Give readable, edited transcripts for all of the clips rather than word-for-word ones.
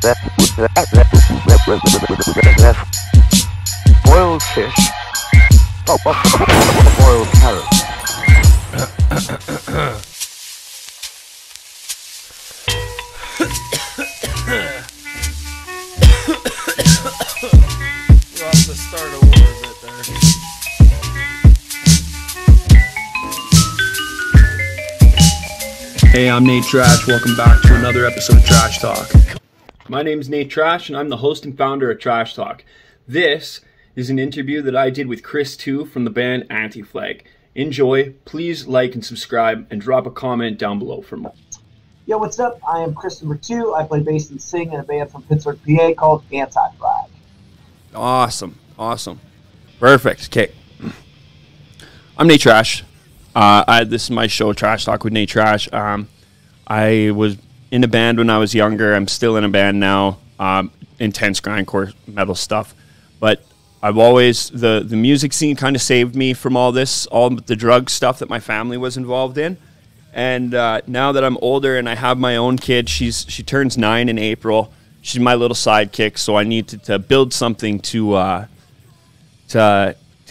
Boiled fish. Boiled carrots. We'll have to start over a bit there. Hey, I'm natetrash. Welcome back to another episode of Trash Talk. My name is natetrash, and I'm the host and founder of Trash Talk. This is an interview that I did with Chris.ee from the band Anti-Flag. Enjoy. Please like and subscribe, and drop a comment down below for more. Yo, what's up? I am Chris.ee. I play bass and sing in a band from Pittsburgh, PA called Anti-Flag. Awesome. Perfect. Okay. I'm natetrash. This is my show, Trash Talk with natetrash. I was in a band when I was younger. I'm still in a band now. Intense grindcore metal stuff. But I've always, the music scene kind of saved me from all this, all the drug stuff that my family was involved in. And now that I'm older and I have my own kid, she turns 9 in April. She's my little sidekick, so I need to build something to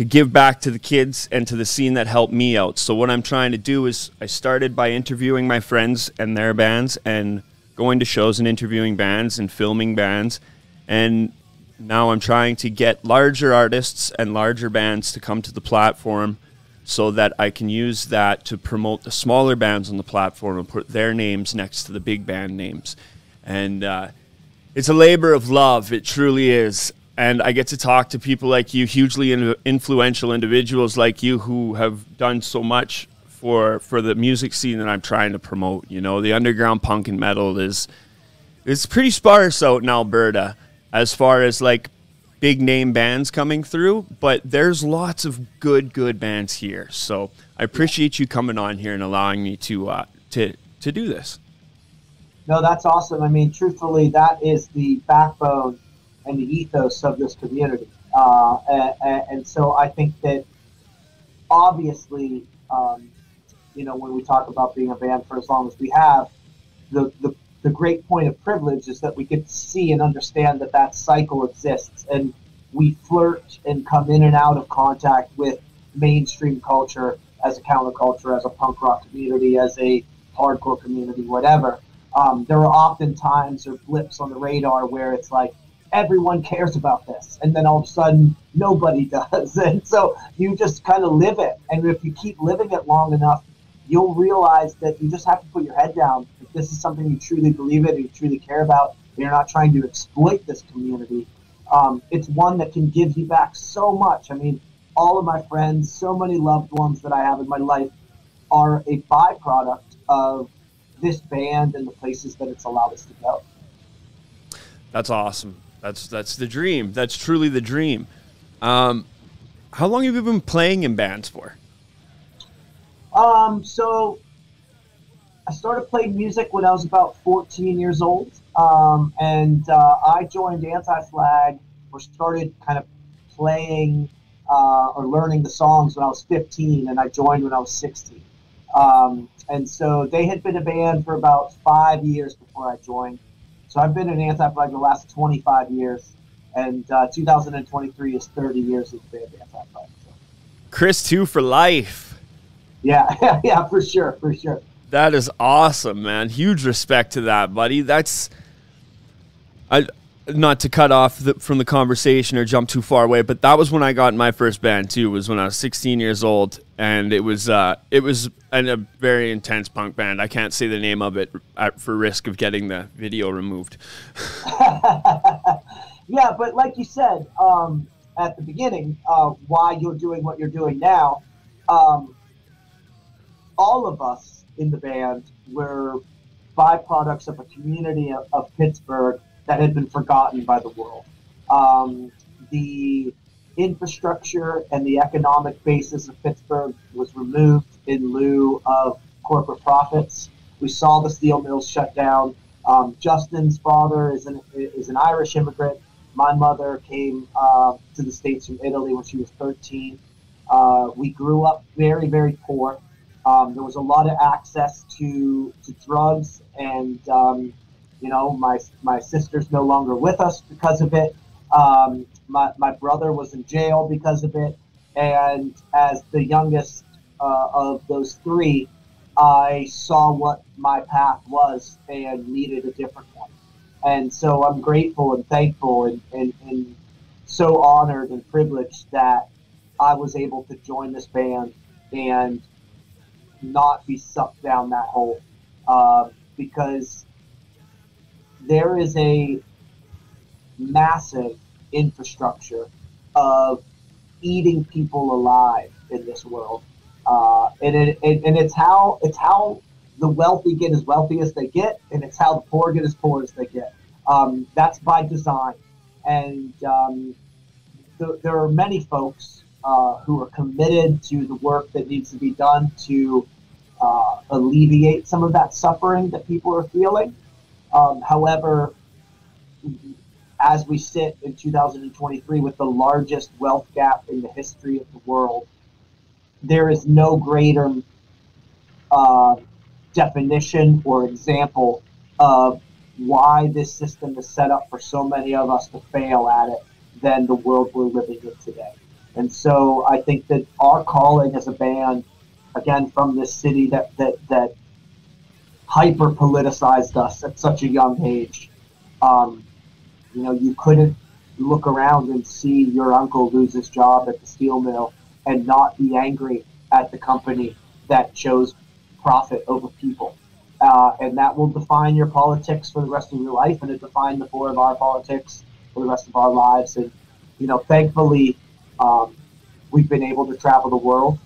give back to the kids and to the scene that helped me out. So what I'm trying to do is I started by interviewing my friends and their bands and going to shows and interviewing bands and filming bands. And now I'm trying to get larger artists and larger bands to come to the platform so that I can use that to promote the smaller bands on the platform and put their names next to the big band names. And it's a labor of love. It truly is. And I get to talk to people like you, hugely influential individuals like you who have done so much for the music scene that I'm trying to promote. You know, the underground punk and metal it's pretty sparse out in Alberta as far as like big name bands coming through, but there's lots of good bands here. So I appreciate you coming on here and allowing me to do this. No, that's awesome. I mean, truthfully, that is the backbone and the ethos of this community. And so I think that obviously, when we talk about being a band for as long as we have, the great point of privilege is that we get to see and understand that cycle exists. And we flirt and come in and out of contact with mainstream culture as a counterculture, as a punk rock community, as a hardcore community, whatever. There are often times or blips on the radar where it's like, everyone cares about this, and then all of a sudden nobody does. And so you just kind of live it, and if you keep living it long enough, you'll realize that you just have to put your head down. If this is something you truly believe in and you truly care about, and you're not trying to exploit this community, it's one that can give you back so much. I mean, all of my friends, so many loved ones that I have in my life are a byproduct of this band and the places that it's allowed us to go. That's awesome. That's the dream. That's truly the dream. How long have you been playing in bands for? So I started playing music when I was about 14 years old. I joined Anti-Flag, or started kind of playing or learning the songs when I was 15, and I joined when I was 16. And so they had been a band for about 5 years before I joined. So I've been in Anti-Flag the last 25 years, and 2023 is 30 years of the band Anti-Flag. So. Chris.ee for life. Yeah, yeah, for sure. That is awesome, man. Huge respect to that, buddy. Not to cut off from the conversation or jump too far away, but that was when I got in my first band too. Was when I was 16 years old, and it was a very intense punk band. I can't say the name of it for risk of getting the video removed. Yeah, but like you said at the beginning, why you're doing what you're doing now, all of us in the band were byproducts of a community of Pittsburgh that had been forgotten by the world. The infrastructure and the economic basis of Pittsburgh was removed in lieu of corporate profits. We saw the steel mills shut down. Justin's father is an Irish immigrant. My mother came to the States from Italy when she was 13. We grew up very, very poor. There was a lot of access to drugs and You know, my sister's no longer with us because of it. My brother was in jail because of it. And as the youngest of those three, I saw what my path was and needed a different one. And so I'm grateful and thankful and so honored and privileged that I was able to join this band and not be sucked down that hole. Because there is a massive infrastructure of eating people alive in this world. And it's how the wealthy get as wealthy as they get, and it's how the poor get as poor as they get. That's by design. And there are many folks who are committed to the work that needs to be done to alleviate some of that suffering that people are feeling. However, as we sit in 2023 with the largest wealth gap in the history of the world, there is no greater definition or example of why this system is set up for so many of us to fail at it than the world we're living in today. And so I think that our calling as a band, again, from this city that hyper politicized us at such a young age, you know, you couldn't look around and see your uncle lose his job at the steel mill and not be angry at the company that chose profit over people. And that will define your politics for the rest of your life, and it defined the four of our politics for the rest of our lives. And, you know, thankfully, we've been able to travel the world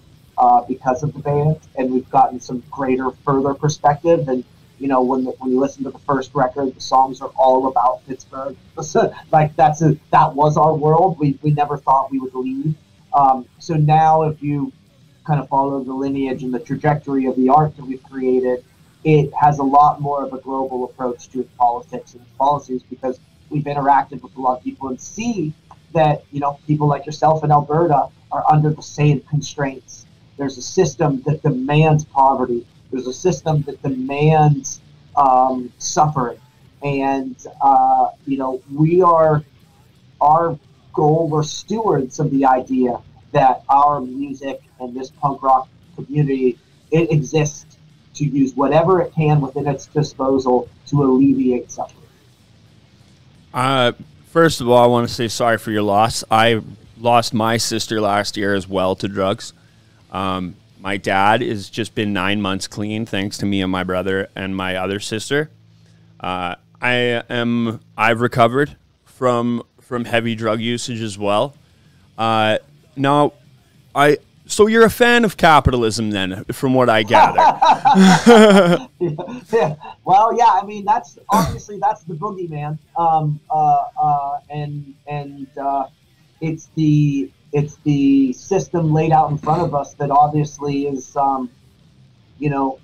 because of the band, and we've gotten some greater, further perspective. And, you know, when you listen to the first record, the songs are all about Pittsburgh. Like that was our world. We never thought we would leave. So now, if you kind of follow the lineage and the trajectory of the art that we've created, it has a lot more of a global approach to its politics and its policies, because we've interacted with a lot of people and see that, you know, people like yourself in Alberta are under the same constraints. There's a system that demands poverty. There's a system that demands suffering. And, you know, our goal, we're stewards of the idea that our music and this punk rock community, it exists to use whatever it can within its disposal to alleviate suffering. First of all, I want to say sorry for your loss. I lost my sister last year as well to drugs. My dad has just been 9 months clean, thanks to me and my brother and my other sister. I've recovered from heavy drug usage as well. So you're a fan of capitalism then, from what I gather. Yeah. Well, yeah. I mean, that's obviously the boogeyman, and it's the system laid out in front of us that obviously is, you know,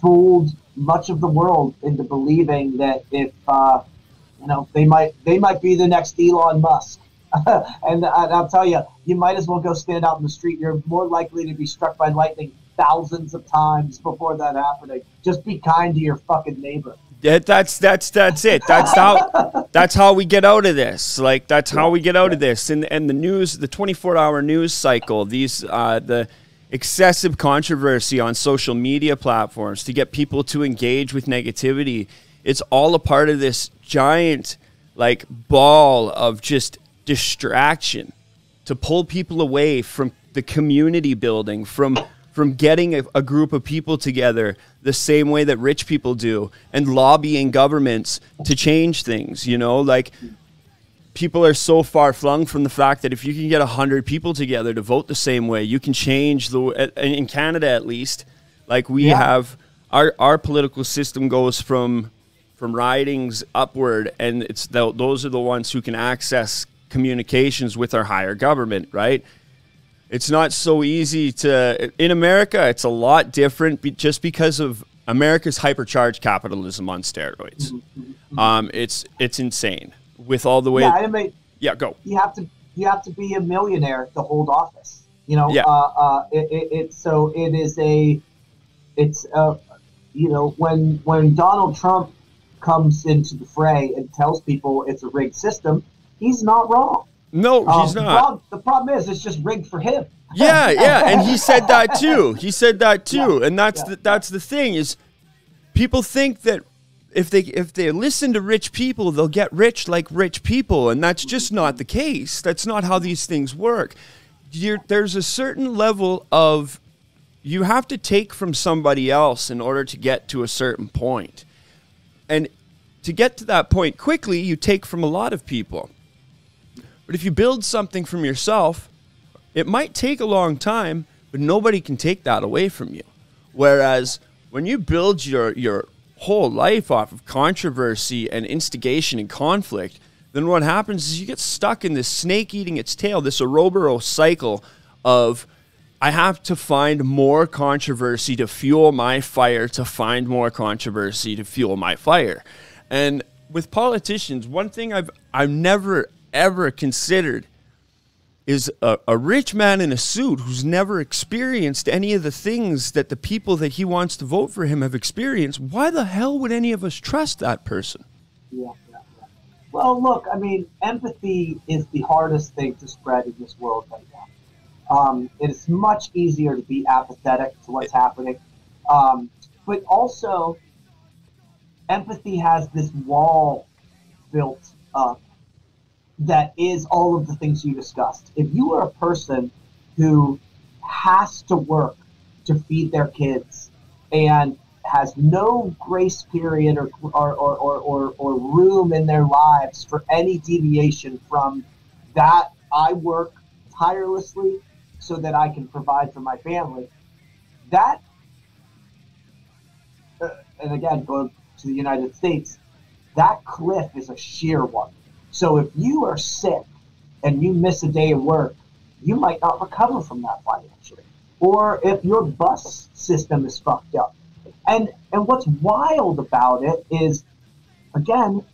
fooled much of the world into believing that if you know, they might be the next Elon Musk. And I'll tell you, you might as well go stand out in the street. You're more likely to be struck by lightning thousands of times before that happening. Just be kind to your fucking neighbor. That's it. That's how we get out of this. Like, that's how we get out of this. And the news, the 24-hour news cycle, the excessive controversy on social media platforms to get people to engage with negativity. It's all a part of this giant, like, ball of just distraction to pull people away from the community building, from getting a group of people together the same way that rich people do, and lobbying governments to change things. You know, like, people are so far flung from the fact that if you can get 100 people together to vote the same way, you can change in Canada at least. Like, we have our political system goes from ridings upward, and those are the ones who can access communications with our higher government, right? It's not so easy in America, it's a lot different just because of America's hypercharged capitalism on steroids. It's insane with all the way. Yeah, I mean, go. You have to be a millionaire to hold office. You know, you know, when Donald Trump comes into the fray and tells people it's a rigged system, he's not wrong. No, he's not. The problem is it's just rigged for him. Yeah, yeah, and he said that too. He said that too, and that's the thing is, people think that if they listen to rich people, they'll get rich like rich people, and that's just not the case. That's not how these things work. There's a certain level of, you have to take from somebody else in order to get to a certain point. And to get to that point quickly, you take from a lot of people. But if you build something from yourself, it might take a long time, but nobody can take that away from you. Whereas when you build your whole life off of controversy and instigation and conflict, then what happens is you get stuck in this snake eating its tail, this Ouroboros cycle of, I have to find more controversy to fuel my fire, to find more controversy to fuel my fire. And with politicians, one thing I've never, ever considered is a rich man in a suit who's never experienced any of the things that the people that he wants to vote for him have experienced. Why the hell would any of us trust that person? Yeah. Well, look, I mean, empathy is the hardest thing to spread in this world right now. It is much easier to be apathetic to what's happening. But also, empathy has this wall built up that is all of the things you discussed. If you are a person who has to work to feed their kids and has no grace period or room in their lives for any deviation from that, I work tirelessly so that I can provide for my family, that, and again, going to the United States, that cliff is a sheer one. So if you are sick and you miss a day of work, you might not recover from that financially. Or if your bus system is fucked up. And what's wild about it is, again,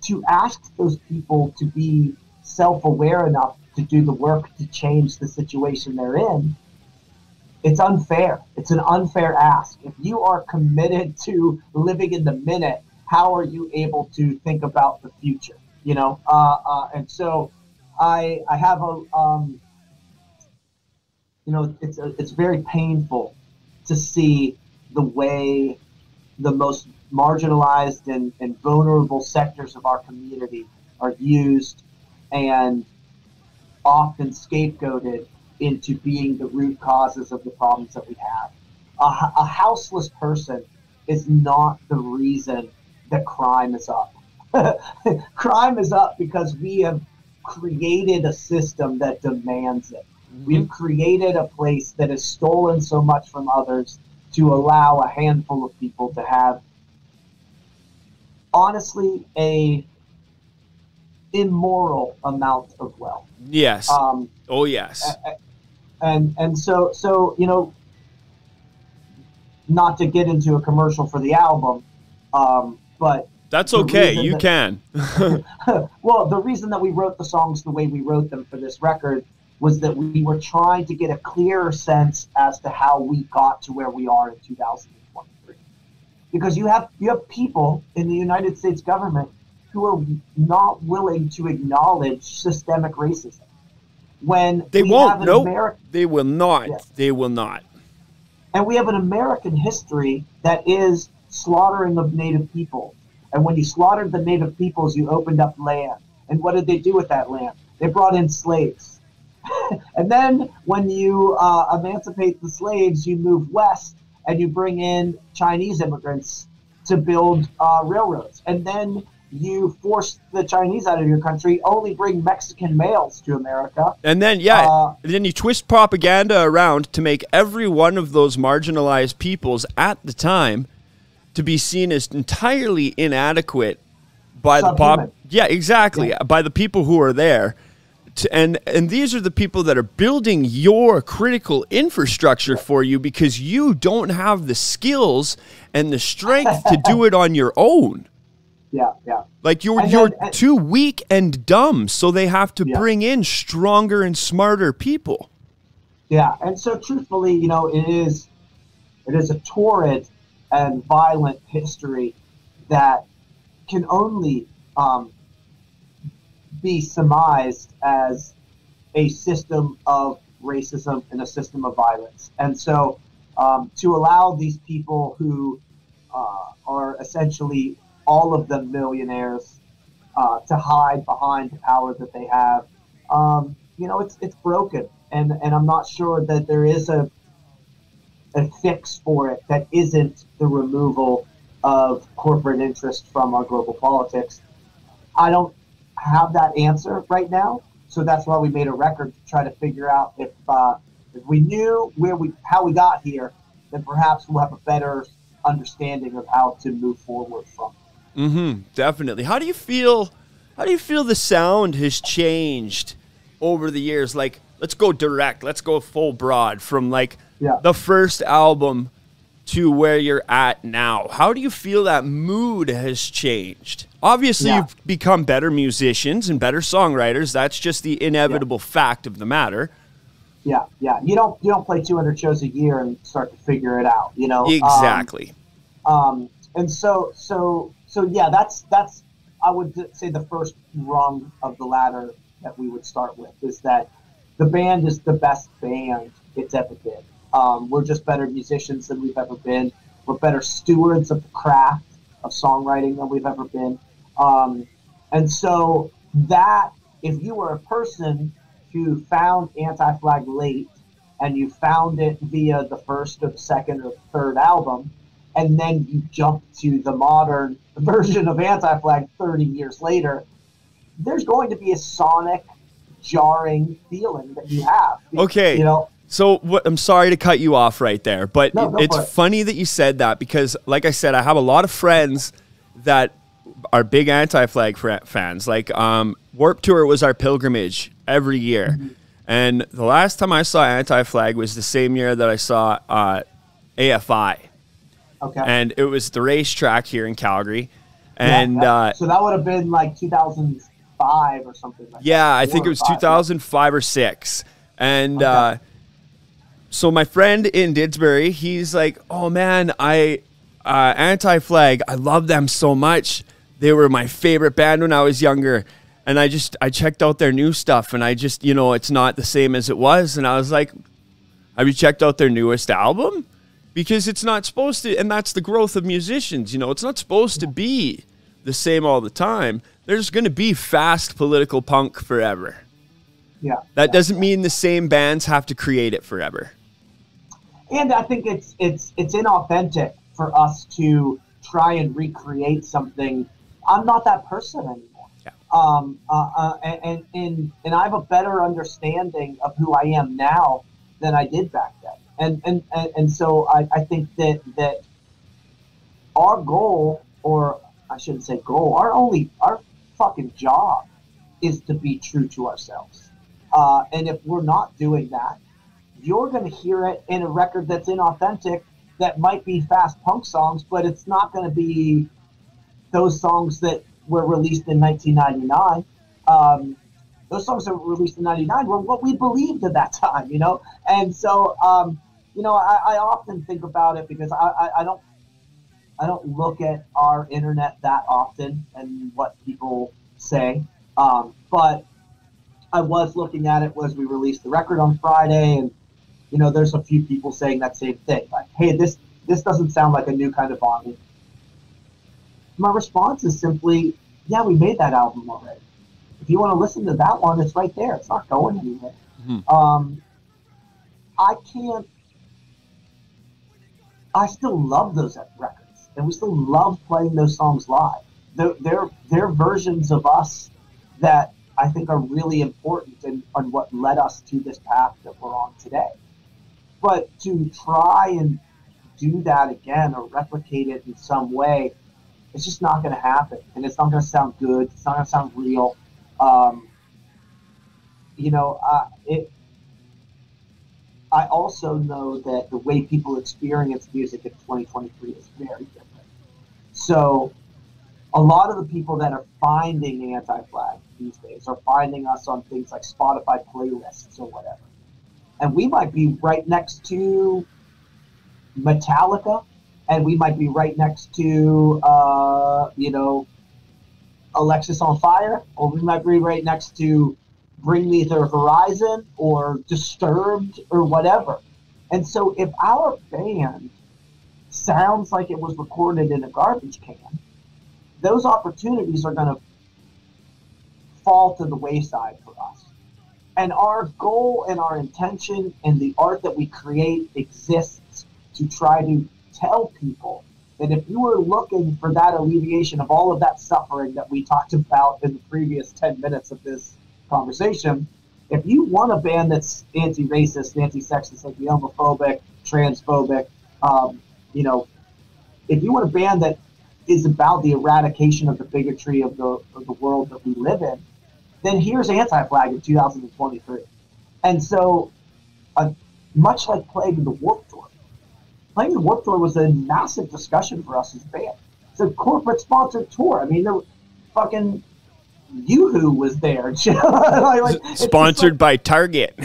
to ask those people to be self-aware enough to do the work to change the situation they're in, it's unfair. It's an unfair ask. If you are committed to living in the minute, how are you able to think about the future? You know, and so I have a, you know, it's very painful to see the way the most marginalized and vulnerable sectors of our community are used and often scapegoated into being the root causes of the problems that we have. A houseless person is not the reason that crime is up. Crime is up because we have created a system that demands it. We've created a place that has stolen so much from others to allow a handful of people to have, honestly, a immoral amount of wealth. Yes. Oh, yes. And so, you know, not to get into a commercial for the album, but that's okay. You can. Well, the reason that we wrote the songs the way we wrote them for this record was that we were trying to get a clearer sense as to how we got to where we are in 2023. Because you have people in the United States government who are not willing to acknowledge systemic racism. When they won't. No, they will not. Yeah. They will not. And we have an American history that is slaughtering of Native people. And when you slaughtered the Native peoples, you opened up land. And what did they do with that land? They brought in slaves. And then when you emancipate the slaves, you move west and you bring in Chinese immigrants to build railroads. And then you force the Chinese out of your country, only bring Mexican males to America. And then, then you twist propaganda around to make every one of those marginalized peoples at the time to be seen as entirely inadequate by the by the people who are there. And these are the people that are building your critical infrastructure for you because you don't have the skills and the strength to do it on your own. Yeah. Like you're too weak and dumb, so they have to bring in stronger and smarter people. Yeah, and so truthfully, you know, it is a torrid and violent history that can only be surmised as a system of racism and a system of violence. And so to allow these people who are essentially all of them millionaires to hide behind the power that they have, it's broken. And I'm not sure that there is a fix for it that isn't the removal of corporate interest from our global politics. I don't have that answer right now, so that's why we made a record to try to figure out if we knew how we got here, then perhaps we'll have a better understanding of how to move forward from it. Mm-hmm, definitely. How do you feel the sound has changed over the years? Like, let's go direct, let's go full broad from the first album to where you're at now. How do you feel that mood has changed? Obviously, you've become better musicians and better songwriters. That's just the inevitable fact of the matter. Yeah. You don't play 200 shows a year and start to figure it out, Exactly. And so yeah, that's I would say the first rung of the ladder that we would start with is that the band is the best band it's ever been. We're just better musicians than we've ever been. We're better stewards of the craft of songwriting than we've ever been. And so that, if you were a person who found Anti-Flag late and you found it via the first or second or third album, and then you jump to the modern version of Anti-Flag 30 years later, there's going to be a sonic, jarring feeling that you have. Okay. So I'm sorry to cut you off right there, but it's funny that you said that because, like I said, I have a lot of friends that are big Anti-Flag fans. Like Warped Tour was our pilgrimage every year. Mm-hmm. And the last time I saw Anti-Flag was the same year that I saw AFI. Okay. And it was the racetrack here in Calgary. And so that would have been like 2005 or something like that. Yeah, I think it was 2005 or 6. And so my friend in Didsbury, he's like, "Oh man, Anti-Flag, I love them so much. They were my favorite band when I was younger." And I checked out their new stuff, and I just, it's not the same as it was. And I was like, "Have you checked out their newest album?" Because it's not supposed to, and that's the growth of musicians. It's not supposed to be the same all the time. There's going to be fast political punk forever. Yeah. That doesn't mean the same bands have to create it forever. And I think it's inauthentic for us to try and recreate something. I'm not that person anymore. Yeah. And I have a better understanding of who I am now than I did back then. And so I think that our goal, or I shouldn't say goal, our fucking job is to be true to ourselves. And if we're not doing that, you're going to hear it in a record that's inauthentic, that might be fast punk songs, but it's not going to be those songs that were released in 1999. Those songs that were released in 99 were what we believed at that time, And so, I often think about it because I don't look at our internet that often and what people say. But I was looking at it as we released the record on Friday, and there's a few people saying that same thing, like, "Hey, this doesn't sound like a new kind of Bonnie." My response is simply, "Yeah, we made that album already. If you want to listen to that one, it's right there. It's not going anywhere." Mm-hmm. I still love those records, and we still love playing those songs live. They're versions of us that I think are really important and what led us to this path that we're on today. But to try and do that again or replicate it in some way, it's just not going to happen, and it's not going to sound good. It's not going to sound real. I also know that the way people experience music in 2023 is very different. So a lot of the people that are finding Anti-Flag these days are finding us on things like Spotify playlists or whatever. And we might be right next to Metallica, and we might be right next to, Alexis on Fire, or we might be right next to Bring Me the Horizon or Disturbed or whatever. And so if our band sounds like it was recorded in a garbage can, those opportunities are going to fall to the wayside for us. And our goal and our intention and the art that we create exists to try to tell people that if you were looking for that alleviation of all of that suffering that we talked about in the previous 10 minutes of this conversation, if you want a band that's anti-racist, anti-sexist, anti-homophobic, transphobic, you know, if you want a band that is about the eradication of the bigotry of the world that we live in, then here's Anti-Flag in 2023. And so, much like playing the Warped Tour, playing the Warped Tour was a massive discussion for us as a band. It's a corporate-sponsored tour. I mean, there were fucking Yoo-Hoo was there. Sponsored by Target.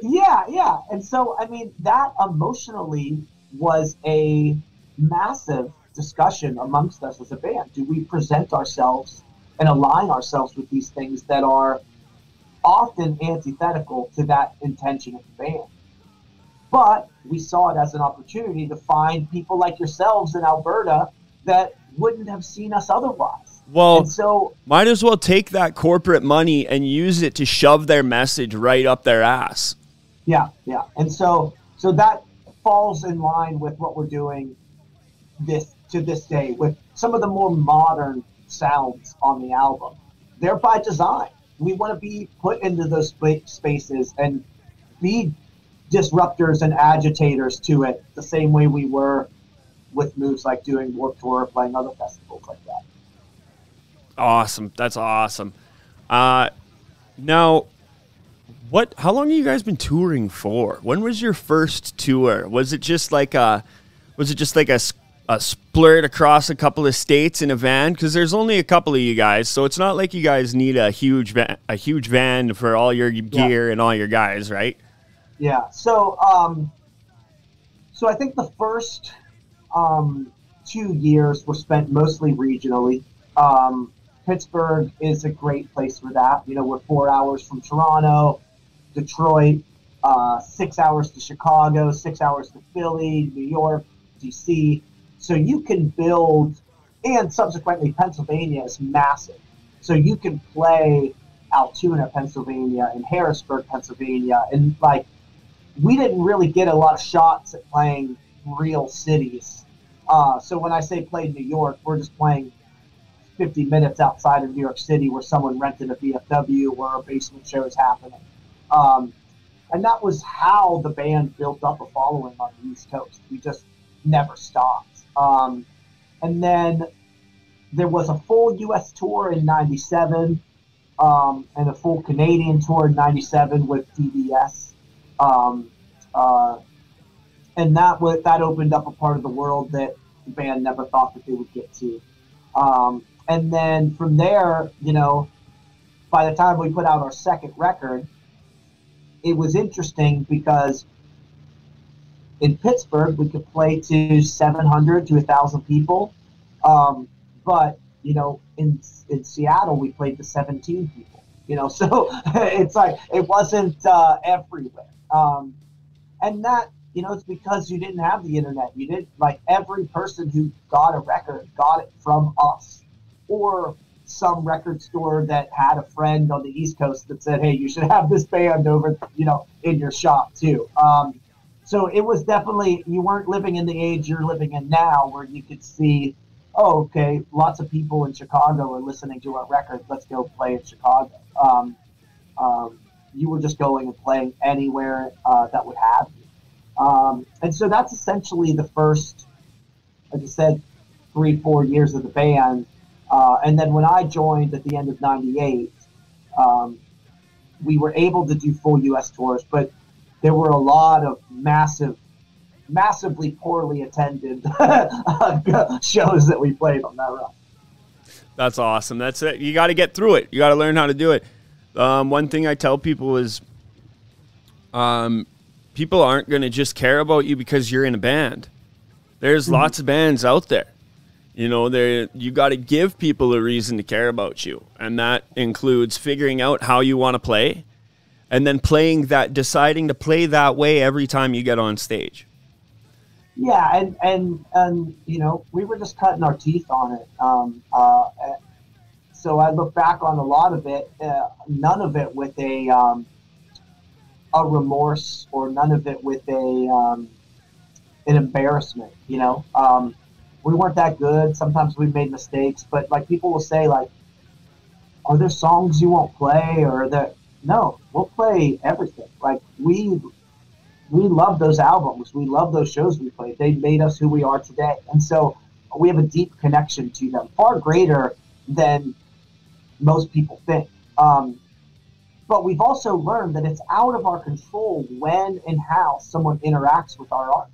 Yeah. And so, I mean, that emotionally was a massive discussion amongst us as a band. Do we present ourselves and align ourselves with these things that are often antithetical to that intention of the band? But we saw it as an opportunity to find people like yourselves in Alberta that wouldn't have seen us otherwise. Well, and so might as well take that corporate money and use it to shove their message right up their ass. Yeah. And so that falls in line with what we're doing to this day with some of the more modern sounds on the album. They're by design. We want to be put into those spaces and be disruptors and agitators to it the same way we were with moves like doing Warped Tour or playing other festivals like that. Awesome. That's awesome. Now, how long have you guys been touring for? When was your first tour? Was it just like a splurt across a couple of states in a van? Because there's only a couple of you guys, so it's not like you guys need a huge van for all your gear and all your guys, right? Yeah. So I think the first 2 years were spent mostly regionally. Pittsburgh is a great place for that. You know, we're 4 hours from Toronto, Detroit, 6 hours to Chicago, 6 hours to Philly, New York, DC. So you can build, and subsequently Pennsylvania is massive. So you can play Altoona, Pennsylvania, and Harrisburg, Pennsylvania. And like, we didn't really get a lot of shots at playing real cities. So when I say play New York, we're just playing 50 minutes outside of New York City where someone rented a VFW where a basement show is happening. And that was how the band built up a following on the East Coast. We just never stopped. And then there was a full U.S. tour in 97 and a full Canadian tour in 97 with DBS. And that opened up a part of the world that the band never thought that they would get to. And then from there, you know, by the time we put out our second record, it was interesting because in Pittsburgh, we could play to 700 to 1,000 people. But, you know, in Seattle, we played to 17 people, you know, so it's like, it wasn't everywhere. And that, you know, it's because you didn't have the internet. You didn't, like, every person who got a record got it from us or some record store that had a friend on the East Coast that said, hey, you should have this band over, you know, in your shop too. So it was definitely, you weren't living in the age you're living in now where you could see, oh, okay, lots of people in Chicago are listening to our record. Let's go play in Chicago. You were just going and playing anywhere that would have you. And so that's essentially the first, like I said, 3-4 years of the band. And then when I joined at the end of 98, we were able to do full U.S. tours, but there were a lot of massively poorly attended shows that we played on that run. That's awesome. That's it. You got to get through it. You got to learn how to do it. One thing I tell people is people aren't going to just care about you because you're in a band. There's lots of bands out there. You know, you got to give people a reason to care about you. And that includes figuring out how you want to play and then deciding to play that way every time you get on stage. Yeah, and you know, we were just cutting our teeth on it. So I look back on a lot of it, none of it with a remorse, or none of it with an embarrassment. You know, we weren't that good. Sometimes we made mistakes, but like people will say, like, "Are there songs you won't play?" Or that no, we'll play everything. Like we love those albums. We love those shows we played. They made us who we are today. And so we have a deep connection to them, far greater than most people think. But we've also learned that it's out of our control when and how someone interacts with our art.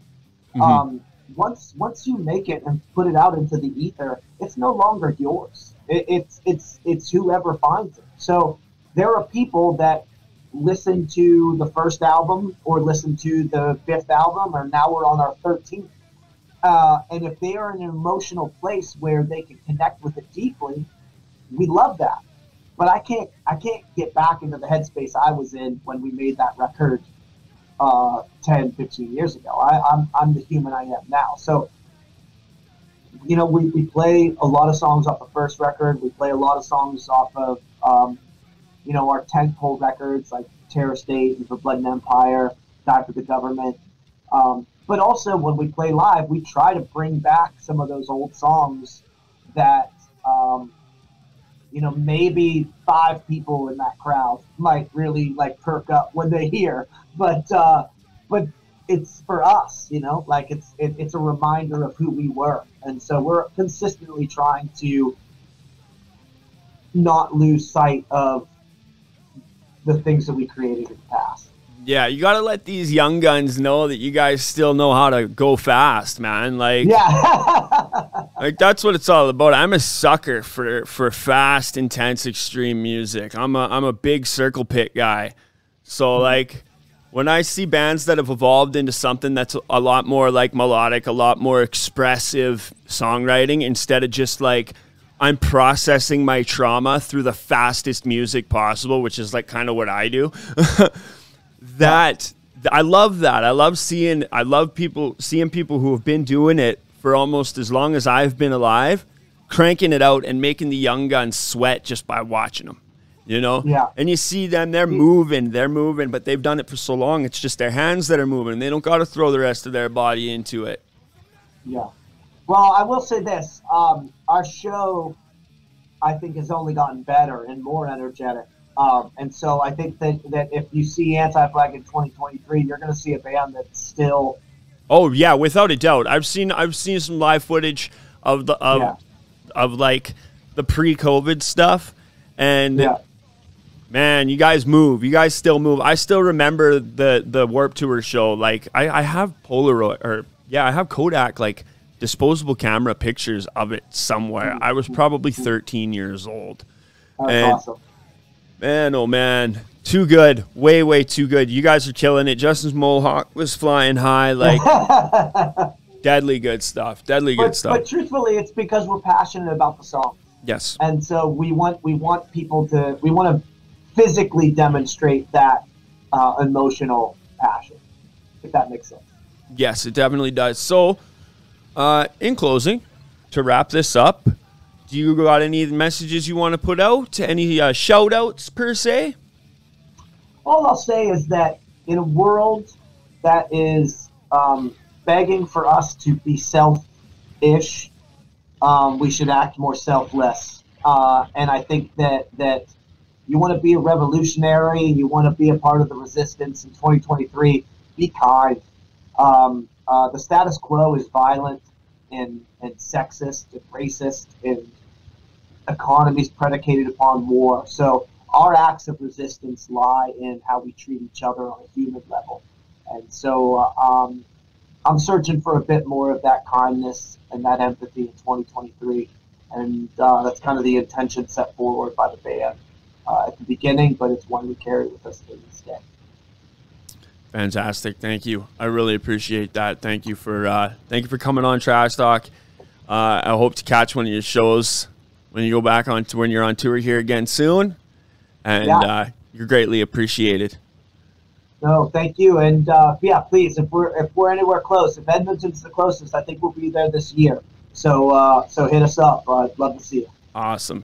Mm-hmm. Once you make it and put it out into the ether, it's no longer yours. It's whoever finds it. So there are people that listen to the first album or listen to the 5th album, or now we're on our 13th. And if they are in an emotional place where they can connect with it deeply, we love that. But I can't get back into the headspace I was in when we made that record 10, 15 years ago. I'm the human I am now. So, you know, we play a lot of songs off the first record. We play a lot of songs off of you know, our tentpole records like Terror State and For Blood and Empire, Die for the Government. But also when we play live, we try to bring back some of those old songs that, you know, maybe 5 people in that crowd might really like perk up when they hear. But it's for us, you know, like it's a reminder of who we were. And so we're consistently trying to not lose sight of the things that we created in the past. Yeah, you got to let these young guns know that you guys still know how to go fast, man. Like, yeah. like that's what it's all about. I'm a sucker for fast, intense, extreme music. I'm a big circle pit guy. So like when I see bands that have evolved into something that's a lot more like melodic, a lot more expressive songwriting, instead of just like I'm processing my trauma through the fastest music possible, which is like kind of what I do. I love that. I love seeing people who have been doing it for almost as long as I've been alive, cranking it out and making the young guns sweat just by watching them, you know? Yeah. And you see them, they're moving, but they've done it for so long. It's just their hands that are moving. They don't got to throw the rest of their body into it. Yeah. Well, I will say this. Our show, I think, has only gotten better and more energetic. And so I think that if you see Anti-Flag in 2023, you're going to see a band that's still. Oh yeah, without a doubt. I've seen some live footage of like the pre-COVID stuff, and man, you guys move. You guys still move. I still remember the Warped Tour show. Like I have I have Kodak like disposable camera pictures of it somewhere. I was probably 13 years old. That's awesome. Man, oh man, too good, way too good. You guys are killing it. Justin's Mohawk was flying high, like deadly good stuff. But truthfully, it's because we're passionate about the song. Yes. And so we want people to physically demonstrate that emotional passion, if that makes sense. Yes, it definitely does. So, in closing, to wrap this up, do you got any messages you want to put out? Any shout-outs, per se? All I'll say is that in a world that is begging for us to be selfish, we should act more selfless. And I think that you want to be a revolutionary, you want to be a part of the resistance in 2023, be kind. The status quo is violent and sexist and racist, and economies predicated upon war. So our acts of resistance lie in how we treat each other on a human level. And so I'm searching for a bit more of that kindness and that empathy in 2023. And that's kind of the intention set forward by the band at the beginning, but it's one we carry with us to this day. Fantastic. Thank you. I really appreciate that. Thank you for coming on Trash Talk. I hope to catch one of your shows when you go back on when you're on tour here again soon. And you're greatly appreciated. No, thank you. And yeah, please, if we're anywhere close, if Edmonton's the closest, I think we'll be there this year. So so hit us up. I'd love to see you. Awesome.